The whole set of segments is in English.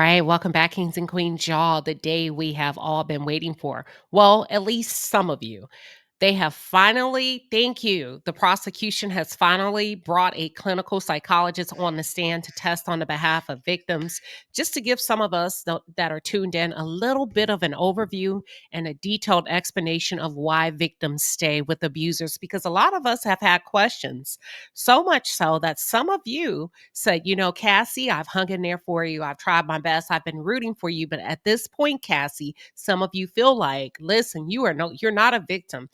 right, welcome back, kings and queens, y'all. The day we have all been waiting for. Well, at least some of you. They have finally, thank you. The prosecution has finally brought a clinical psychologist on the stand to test on the behalf of victims, just to give some of us that are tuned in a little bit of an overview and a detailed explanation of why victims stay with abusers. Because a lot of us have had questions, so much so that some of you said, Cassie, I've hung in there for you. I've tried my best. I've been rooting for you. But at this point, Cassie, some of you feel like, listen, you're not a victim.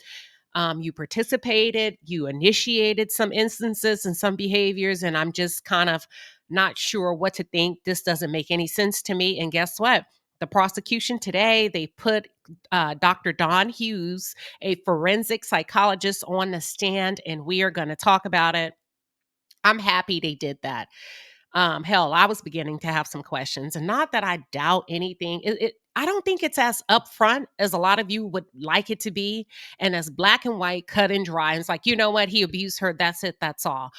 You participated, you initiated some instances and some behaviors, and I'm just kind of not sure what to think. This doesn't make any sense to me. And guess what? The prosecution today, they put Dr. Don Hughes, a forensic psychologist, on the stand, and we are going to talk about it. I'm happy they did that. Hell, I was beginning to have some questions, and not that I doubt anything. I don't think it's as upfront as a lot of you would like it to be, and as black and white, cut and dry. And it's like, you know what? He abused her. That's it. That's all.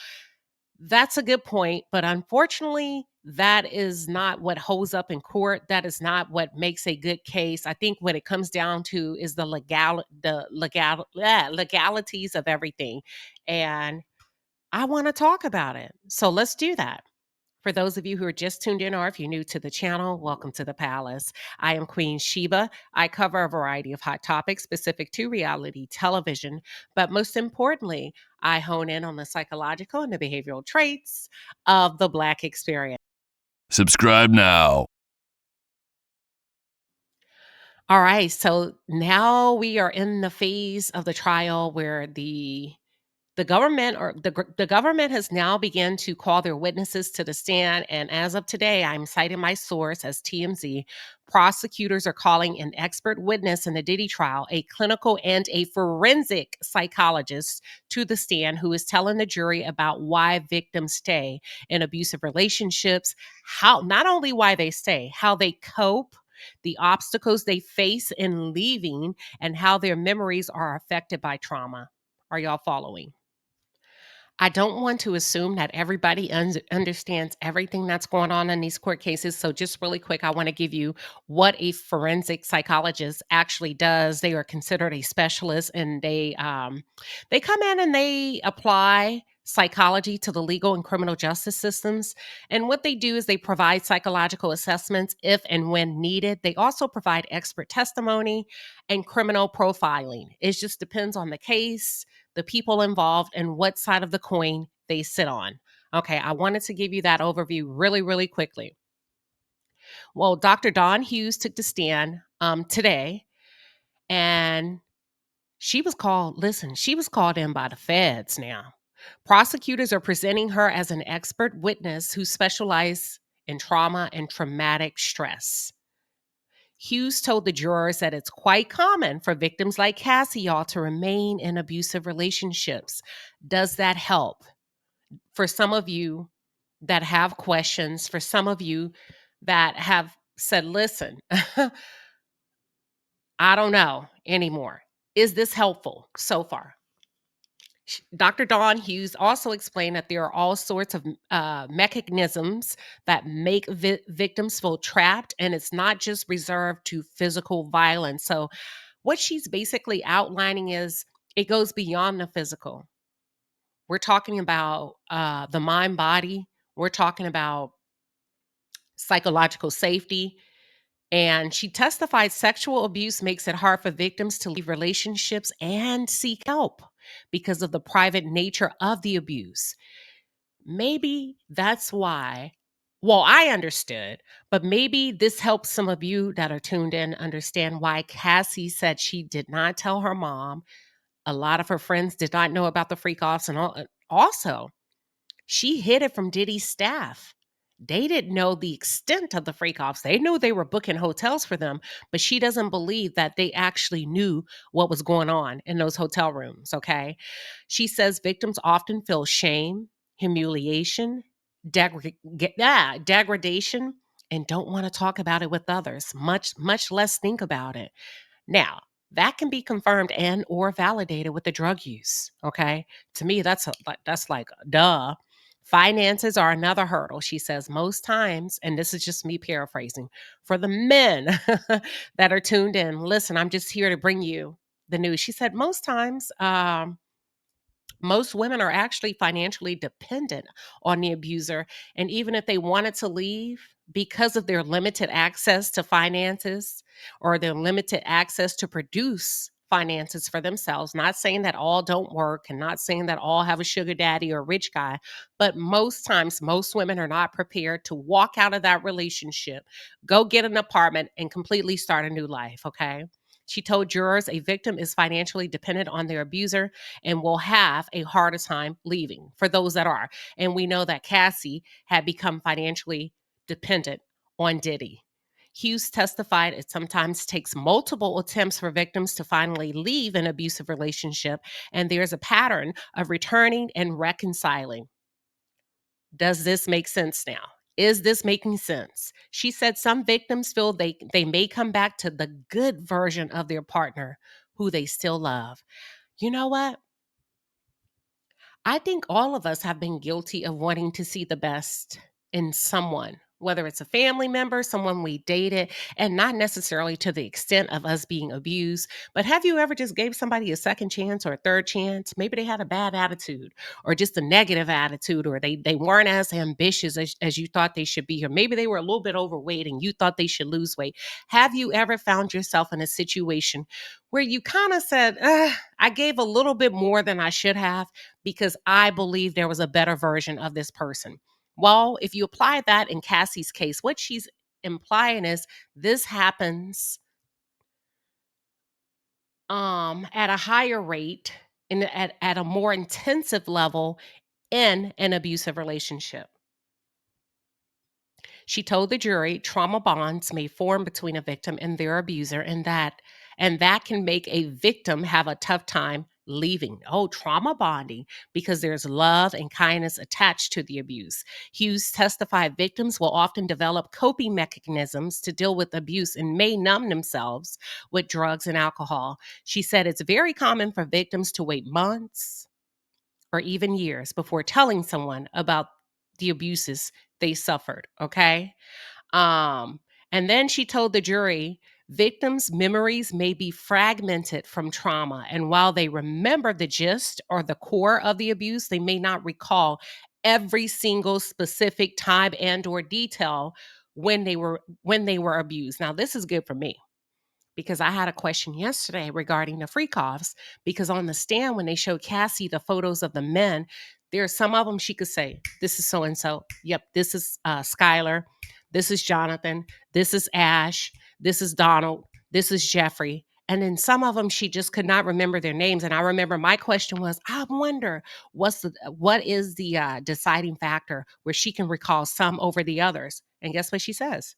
That's a good point, but unfortunately, that is not what holds up in court. That is not what makes a good case. I think what it comes down to is legalities of everything, and I want to talk about it. So let's do that. For those of you who are just tuned in, or if you're new to the channel, welcome to the palace. I am Queen Sheba. I cover a variety of hot topics specific to reality television, but most importantly, I hone in on the psychological and the behavioral traits of the Black experience. Subscribe now. All right, so now we are in the phase of the trial where the government has now begun to call their witnesses to the stand. And as of today, I'm citing my source as TMZ. Prosecutors are calling an expert witness in the Diddy trial, a clinical and a forensic psychologist, to the stand, who is telling the jury about why victims stay in abusive relationships, how, not only why they stay, how they cope, the obstacles they face in leaving, and how their memories are affected by trauma. Are y'all following? I don't want to assume that everybody understands everything that's going on in these court cases. So, just really quick, I want to give you what a forensic psychologist actually does. They are considered a specialist, and they come in and they apply psychology to the legal and criminal justice systems. And what they do is they provide psychological assessments if and when needed. They also provide expert testimony and criminal profiling. It just depends on the case, the people involved, and what side of the coin they sit on. Okay, I wanted to give you that overview really, really quickly. Well, Dr. Don Hughes took the stand today, and she was called in by the feds now. Prosecutors are presenting her as an expert witness who specializes in trauma and traumatic stress. Hughes told the jurors that it's quite common for victims like Cassie to remain in abusive relationships. Does that help? For some of you that have questions, for some of you that have said, listen, I don't know anymore. Is this helpful so far? Dr. Don Hughes also explained that there are all sorts of mechanisms that make victims feel trapped, and it's not just reserved to physical violence. So, what she's basically outlining is it goes beyond the physical. We're talking about the mind body, we're talking about psychological safety. And she testified sexual abuse makes it hard for victims to leave relationships and seek help because of the private nature of the abuse. Maybe that's why, well, I understood, but maybe this helps some of you that are tuned in understand why Cassie said she did not tell her mom. A lot of her friends did not know about the freak offs, and also she hid it from Diddy's staff. They didn't know the extent of the freak offs. They knew they were booking hotels for them, but she doesn't believe that they actually knew what was going on in those hotel rooms. Okay. She says victims often feel shame, humiliation, degradation, and don't want to talk about it with others, much less think about it. Now, that can be confirmed and or validated with the drug use. Okay. To me, that's like duh. Finances are another hurdle. She says most times, and this is just me paraphrasing, for the men that are tuned in, listen, I'm just here to bring you the news. She said most times, most women are actually financially dependent on the abuser. And even if they wanted to leave because of their limited access to finances or their limited access to produce finances for themselves, not saying that all don't work and not saying that all have a sugar daddy or a rich guy, but most times, most women are not prepared to walk out of that relationship, go get an apartment, and completely start a new life. Okay. She told jurors a victim is financially dependent on their abuser and will have a harder time leaving for those that are. And we know that Cassie had become financially dependent on Diddy. Hughes testified it sometimes takes multiple attempts for victims to finally leave an abusive relationship, and there's a pattern of returning and reconciling. Does this make sense now? Is this making sense? She said some victims feel they may come back to the good version of their partner who they still love. You know what? I think all of us have been guilty of wanting to see the best in someone, whether it's a family member, someone we dated, and not necessarily to the extent of us being abused. But have you ever just gave somebody a second chance or a third chance? Maybe they had a bad attitude or just a negative attitude, or they weren't as ambitious as you thought they should be, or maybe they were a little bit overweight and you thought they should lose weight. Have you ever found yourself in a situation where you kind of said, I gave a little bit more than I should have because I believe there was a better version of this person? Well, if you apply that in Cassie's case, what she's implying is this happens at a higher rate and at a more intensive level in an abusive relationship. She told the jury trauma bonds may form between a victim and their abuser, and that can make a victim have a tough time leaving. Oh, trauma bonding, because there's love and kindness attached to the abuse. Hughes testified victims will often develop coping mechanisms to deal with abuse and may numb themselves with drugs and alcohol. She said it's very common for victims to wait months or even years before telling someone about the abuses they suffered. Okay. Um, and then she told the jury victims' memories may be fragmented from trauma. And while they remember the gist or the core of the abuse, they may not recall every single specific time and or detail when they were abused. Now, this is good for me because I had a question yesterday regarding the freak offs. Because on the stand, when they showed Cassie the photos of the men, there are some of them she could say, this is so and so. Yep, this is Skylar. This is Jonathan. This is Ash. This is Donald. This is Jeffrey. And then some of them she just could not remember their names. And I remember my question was, I wonder what is the deciding factor where she can recall some over the others? And guess what she says?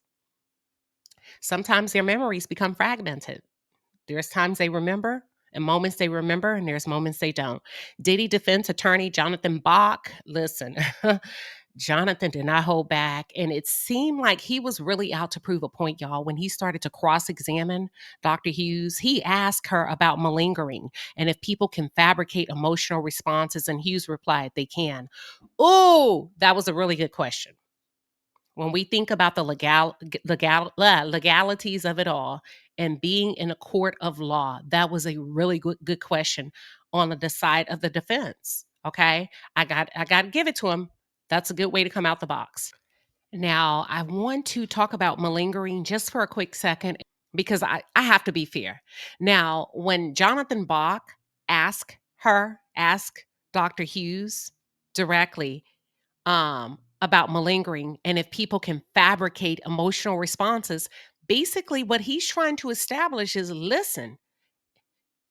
Sometimes their memories become fragmented. There's times they remember and moments they remember, and there's moments they don't. Diddy defense attorney Jonathan Bach, listen, Jonathan did not hold back. And it seemed like he was really out to prove a point, y'all. When he started to cross examine Dr. Hughes, he asked her about malingering and if people can fabricate emotional responses. And Hughes replied, they can. Oh, that was a really good question. When we think about the legalities of it all and being in a court of law, that was a really good question on the side of the defense. Okay, I got to give it to him. That's a good way to come out the box. Now, I want to talk about malingering just for a quick second because I have to be fair. Now, when Jonathan Bach asked Dr. Hughes directly, about malingering and if people can fabricate emotional responses. Basically, what he's trying to establish is, listen,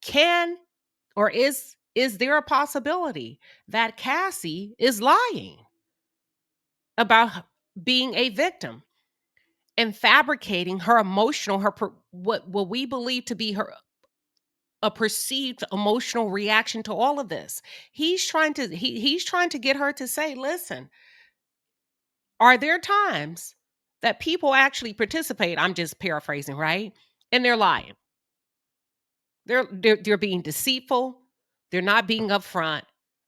can or is there a possibility that Cassie is lying about being a victim and fabricating her emotional, what we believe to be her a perceived emotional reaction to all of this. He's trying to get her to say, listen, are there times that people actually participate? I'm just paraphrasing, right? And they're lying. They're being deceitful. They're not being upfront,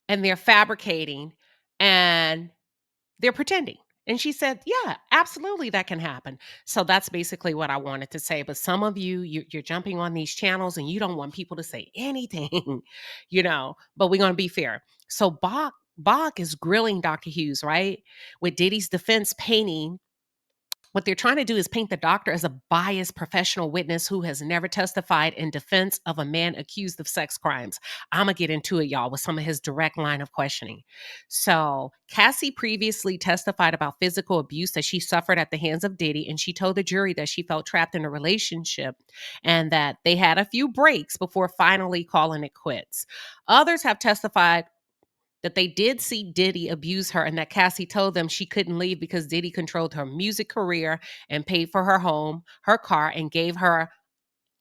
and they're fabricating And they're pretending. And she said, yeah, absolutely, that can happen. So that's basically what I wanted to say. But some of you're jumping on these channels and you don't want people to say anything, but we're going to be fair. So Bach is grilling Dr. Hughes, right? With Diddy's defense painting what they're trying to do is paint the doctor as a biased professional witness who has never testified in defense of a man accused of sex crimes. I'm going to get into it, y'all, with some of his direct line of questioning. So, Cassie previously testified about physical abuse that she suffered at the hands of Diddy, and she told the jury that she felt trapped in a relationship and that they had a few breaks before finally calling it quits. Others have testified that they did see Diddy abuse her and that Cassie told them she couldn't leave because Diddy controlled her music career and paid for her home, her car, and gave her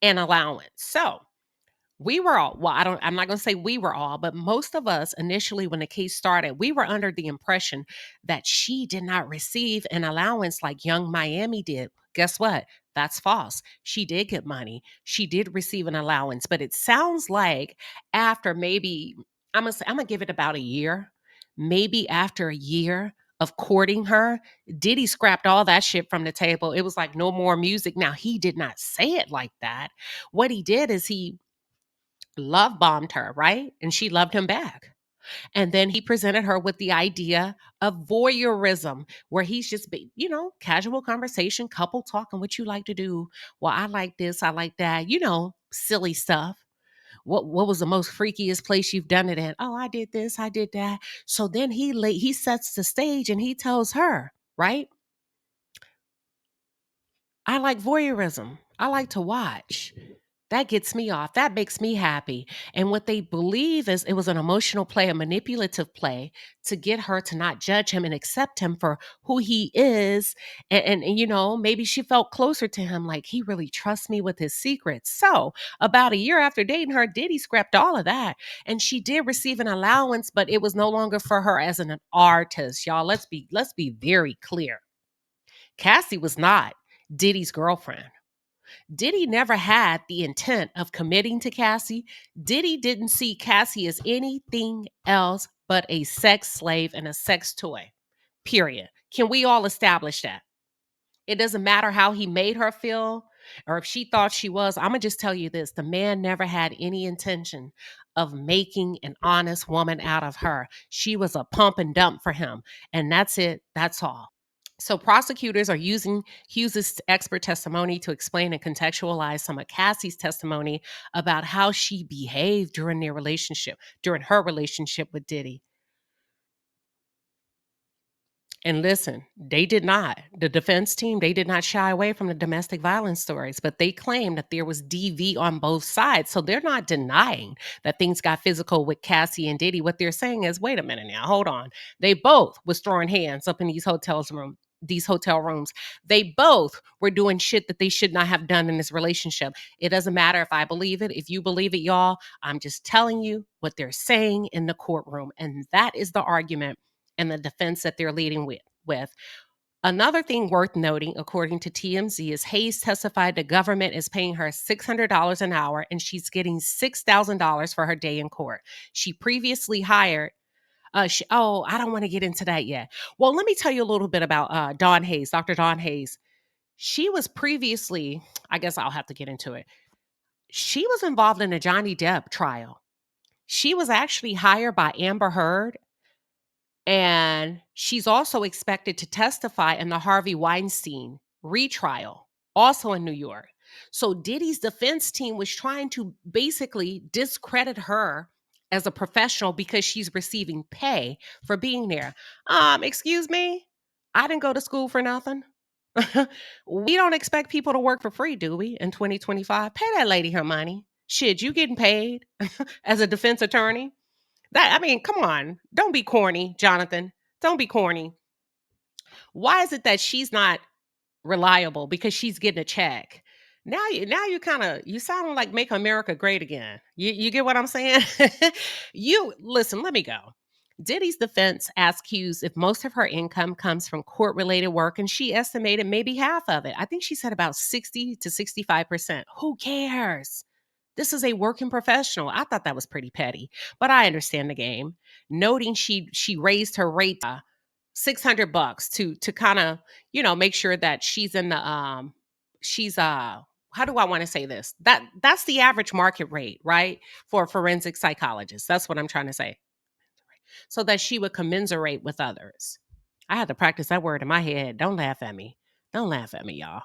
an allowance. So, we were all, well, I'm not going to say we were all, but most of us initially when the case started, we were under the impression that she did not receive an allowance like Young Miami did. Guess what? That's false. She did get money. She did receive an allowance, but it sounds like after maybe I'm gonna give it about a year. Maybe after a year of courting her, Diddy scrapped all that shit from the table. It was like no more music. Now, he did not say it like that. What he did is he love bombed her, right? And she loved him back. And then he presented her with the idea of voyeurism, where he's just, casual conversation, couple talking, what you like to do. Well, I like this, I like that, silly stuff. What was the most freakiest place you've done it in? Oh, I did this, I did that. So then he sets the stage and he tells her, right? I like voyeurism. I like to watch. That gets me off. That makes me happy. And what they believe is it was an emotional play, a manipulative play to get her to not judge him and accept him for who he is. And maybe she felt closer to him, like he really trusts me with his secrets. So about a year after dating her, Diddy scrapped all of that. And she did receive an allowance, but it was no longer for her as an artist. Y'all, let's be very clear. Cassie was not Diddy's girlfriend. Diddy never had the intent of committing to Cassie. Diddy didn't see Cassie as anything else but a sex slave and a sex toy. Period. Can we all establish that? It doesn't matter how he made her feel or if she thought she was. I'm going to just tell you this, the man never had any intention of making an honest woman out of her. She was a pump and dump for him. And that's it. That's all. So prosecutors are using Hughes's expert testimony to explain and contextualize some of Cassie's testimony about how she behaved during her relationship with Diddy. And listen, they did not. The defense team, they did not shy away from the domestic violence stories, but they claimed that there was DV on both sides. So they're not denying that things got physical with Cassie and Diddy. What they're saying is, wait a minute now, hold on. They both was throwing hands up in these hotel rooms. They both were doing shit that they should not have done in this relationship. It doesn't matter if I believe it, if you believe it, y'all. I'm just telling you what they're saying in the courtroom. And that is the argument and the defense that they're leading with. Another thing worth noting, according to TMZ, is Hayes testified the government is paying her $600 an hour and she's getting $6,000 for her day in court. She previously hired. I don't want to get into that yet. Well, let me tell you a little bit about Don Hughes, Dr. Don Hughes. She was previously, I guess I'll have to get into it. She was involved in a Johnny Depp trial. She was actually hired by Amber Heard. And she's also expected to testify in the Harvey Weinstein retrial, also in New York. So Diddy's defense team was trying to basically discredit her as a professional because she's receiving pay for being there. Excuse me? I didn't go to school for nothing. We don't expect people to work for free, do we, in 2025? Pay that lady her money. Shit, you getting paid as a defense attorney? Come on. Don't be corny, Jonathan. Don't be corny. Why is it that she's not reliable? Because she's getting a check. Now you kind of you sound like make America great again. You get what I'm saying? You listen, let me go. Diddy's defense asked Hughes if most of her income comes from court related work, and she estimated maybe half of it. I think she said about 60 to 65%. Who cares? This is a working professional. I thought that was pretty petty, but I understand the game. Noting she raised her rate $600 to kind of, make sure that she's in the she's how do I want to say this? That's the average market rate, right? For a forensic psychologist. That's what I'm trying to say. So that she would commiserate with others. I had to practice that word in my head. Don't laugh at me. Don't laugh at me, y'all.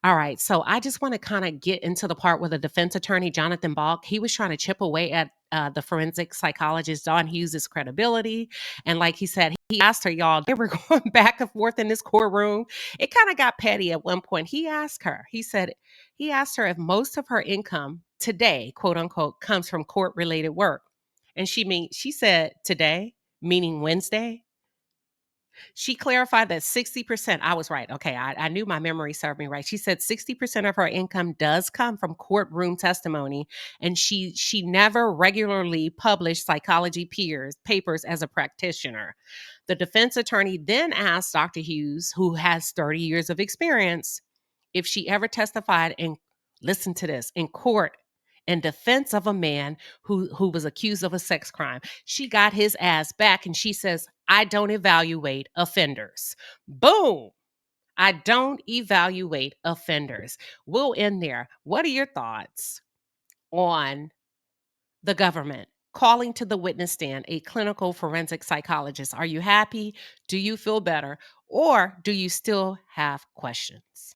All right. So I just want to kind of get into the part where the defense attorney, Jonathan Bach, he was trying to chip away at the forensic psychologist, Don Hughes' credibility. And like he said, he asked her, y'all, they were going back and forth in this courtroom. It kind of got petty at one point. He asked her, he asked her if most of her income today, quote unquote, comes from court related work. And she said today, meaning Wednesday. She clarified that 60%, I was right. Okay, I knew my memory served me right. She said 60% of her income does come from courtroom testimony, and she never regularly published psychology papers as a practitioner. The defense attorney then asked Dr. Hughes, who has 30 years of experience, if she ever testified in, listen to this, in court in defense of a man who was accused of a sex crime. She got his ass back and she says, I don't evaluate offenders. Boom. I don't evaluate offenders. We'll end there. What are your thoughts on the government calling to the witness stand a clinical forensic psychologist? Are you happy? Do you feel better? Or do you still have questions?